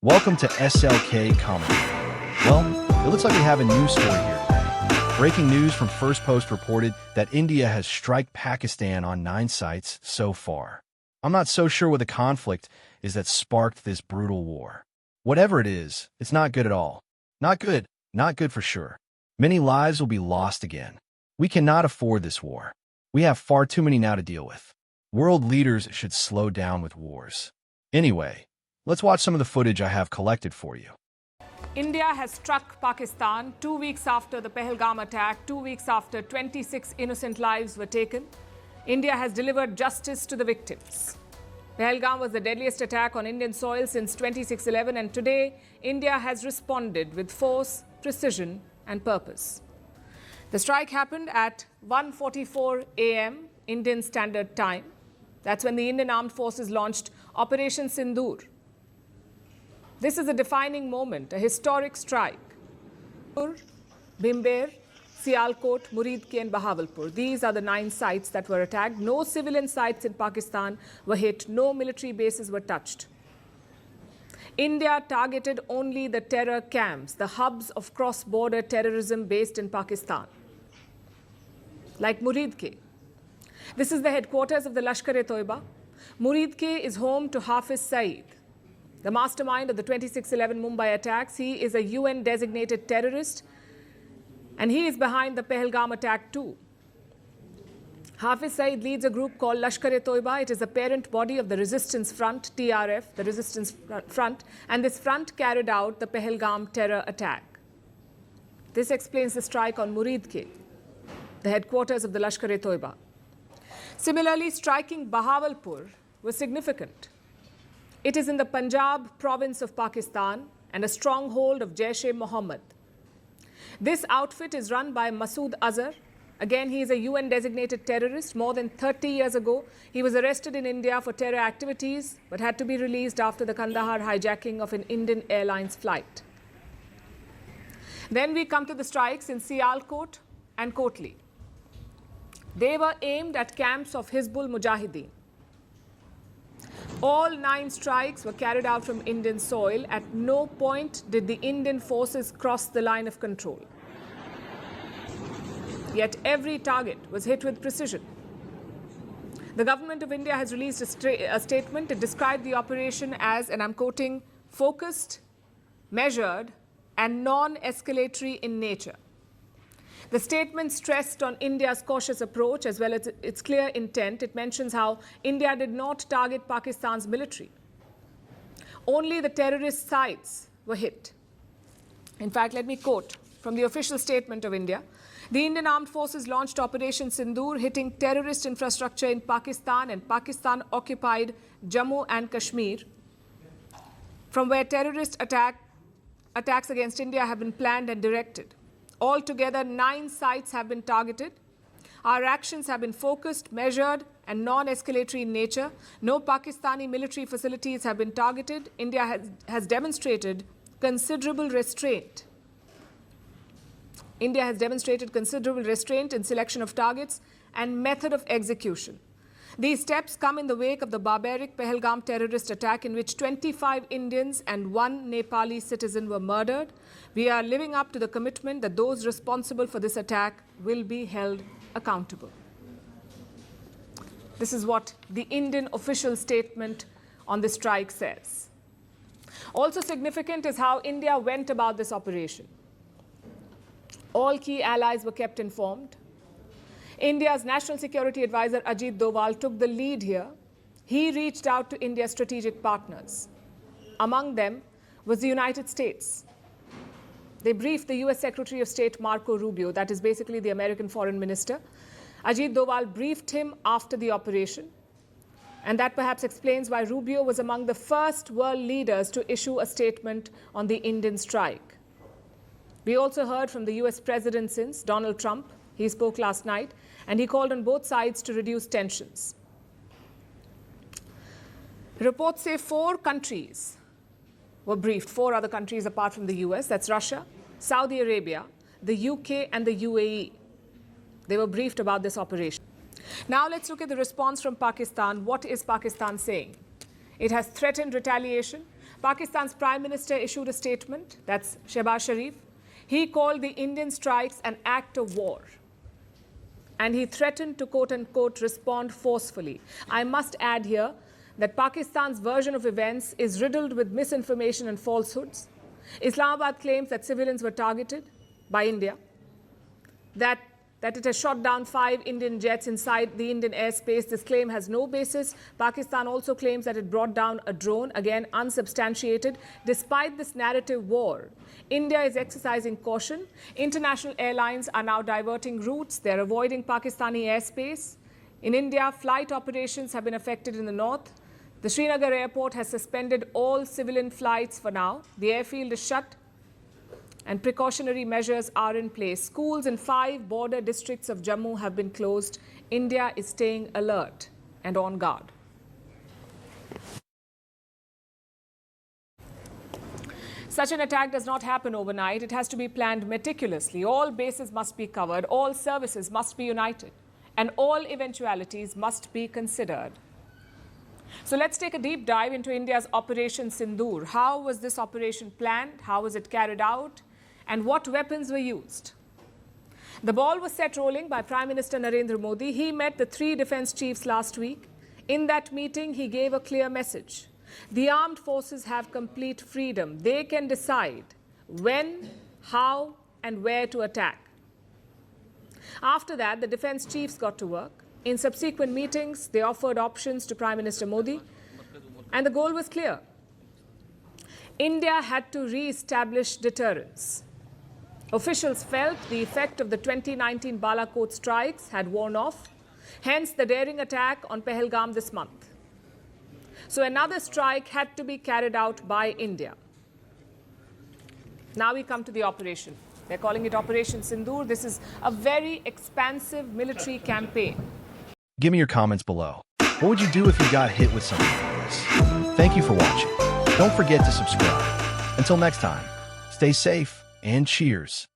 Welcome to SLK Commentary. Well, it looks like we have a news story here today. Breaking news from First Post reported that India has struck Pakistan on 9 sites so far. I'm not so sure what the conflict is that sparked this brutal war. Whatever it is, it's not good at all. Not good for sure. Many lives will be lost again. We cannot afford this war. We have far too many now to deal with. World leaders should slow down with wars. Anyway, let's watch some of the footage I have collected for you. India has struck Pakistan 2 weeks after the Pahalgam attack, 2 weeks after 26 innocent lives were taken. India has delivered justice to the victims. Pahalgam was the deadliest attack on Indian soil since 26/11, and today India has responded with force, precision and purpose. The strike happened at 1:44 a.m. Indian Standard Time. That's when the Indian Armed Forces launched Operation Sindoor. This is a defining moment, a historic strike. Bhimber, Sialkot, Muridke and Bahawalpur. These are the 9 sites that were attacked. No civilian sites in Pakistan were hit. No military bases were touched. India targeted only the terror camps, the hubs of cross-border terrorism based in Pakistan, like Muridke. This is the headquarters of the Lashkar-e-Toiba. Muridke is home to Hafiz Saeed, the mastermind of the 26/11 Mumbai attacks. He is a UN-designated terrorist, and he is behind the Pahalgam attack too. Hafiz Saeed leads a group called Lashkar-e-Toiba. It is a parent body of the Resistance Front, TRF, the Resistance Front, and this front carried out the Pahalgam terror attack. This explains the strike on Muridke, the headquarters of the Lashkar-e-Toiba. Similarly, striking Bahawalpur was significant. It is in the Punjab province of Pakistan and a stronghold of Jaish-e-Mohammed. This outfit is run by Masood Azhar. Again, he is a UN-designated terrorist. More than 30 years ago, he was arrested in India for terror activities, but had to be released after the Kandahar hijacking of an Indian Airlines flight. Then we come to the strikes in Sialkot and Kotli. They were aimed at camps of Hizbul Mujahideen. All 9 strikes were carried out from Indian soil. At no point did the Indian forces cross the line of control. Yet every target was hit with precision. The government of India has released a statement to describe the operation as, and I'm quoting, focused, measured, and non-escalatory in nature. The statement stressed on India's cautious approach as well as its clear intent. It mentions how India did not target Pakistan's military. Only the terrorist sites were hit. In fact, let me quote from the official statement of India. The Indian Armed Forces launched Operation Sindoor, hitting terrorist infrastructure in Pakistan and Pakistan-occupied Jammu and Kashmir, from where terrorist attacks against India have been planned and directed. Altogether, 9 sites have been targeted. Our actions have been focused, measured, and non-escalatory in nature. No Pakistani military facilities have been targeted. India has demonstrated considerable restraint. India has demonstrated considerable restraint in selection of targets and method of execution. These steps come in the wake of the barbaric Pahalgam terrorist attack in which 25 Indians and 1 Nepali citizen were murdered. We are living up to the commitment that those responsible for this attack will be held accountable. This is what the Indian official statement on the strike says. Also significant is how India went about this operation. All key allies were kept informed. India's National Security Advisor Ajit Doval took the lead here. He reached out to India's strategic partners. Among them was the United States. They briefed the US Secretary of State Marco Rubio, that is basically the American Foreign Minister. Ajit Doval briefed him after the operation. And that perhaps explains why Rubio was among the first world leaders to issue a statement on the Indian strike. We also heard from the US President since, Donald Trump. He spoke last night, and he called on both sides to reduce tensions. Reports say 4 countries were briefed, 4 other countries apart from the US. That's Russia, Saudi Arabia, the UK, and the UAE. They were briefed about this operation. Now let's look at the response from Pakistan. What is Pakistan saying? It has threatened retaliation. Pakistan's Prime Minister issued a statement, that's Shehbaz Sharif. He called the Indian strikes an act of war. And he threatened to, quote-unquote, respond forcefully. I must add here that Pakistan's version of events is riddled with misinformation and falsehoods. Islamabad claims that civilians were targeted by India, that it has shot down 5 Indian jets inside the Indian airspace. This claim has no basis. Pakistan also claims that it brought down a drone, again unsubstantiated. Despite this narrative war, India is exercising caution. International airlines are now diverting routes. They're avoiding Pakistani airspace. In India, flight operations have been affected in the north. The Srinagar airport has suspended all civilian flights for now. The airfield is shut, and precautionary measures are in place. Schools in 5 border districts of Jammu have been closed. India is staying alert and on guard. Such an attack does not happen overnight. It has to be planned meticulously. All bases must be covered, all services must be united, and all eventualities must be considered. So let's take a deep dive into India's Operation Sindoor. How was this operation planned? How was it carried out? And what weapons were used? The ball was set rolling by Prime Minister Narendra Modi. He met the 3 defense chiefs last week. In that meeting, he gave a clear message. The armed forces have complete freedom. They can decide when, how, and where to attack. After that, the defense chiefs got to work. In subsequent meetings, they offered options to Prime Minister Modi, and the goal was clear. India had to re-establish deterrence. Officials felt the effect of the 2019 Balakot strikes had worn off, hence the daring attack on Pahalgam this month. So another strike had to be carried out by India. Now we come to the operation. They're calling it Operation Sindoor. This is a very expansive military campaign. Give me your comments below. What would you do if you got hit with something like this? Thank you for watching. Don't forget to subscribe. Until next time, stay safe and cheers.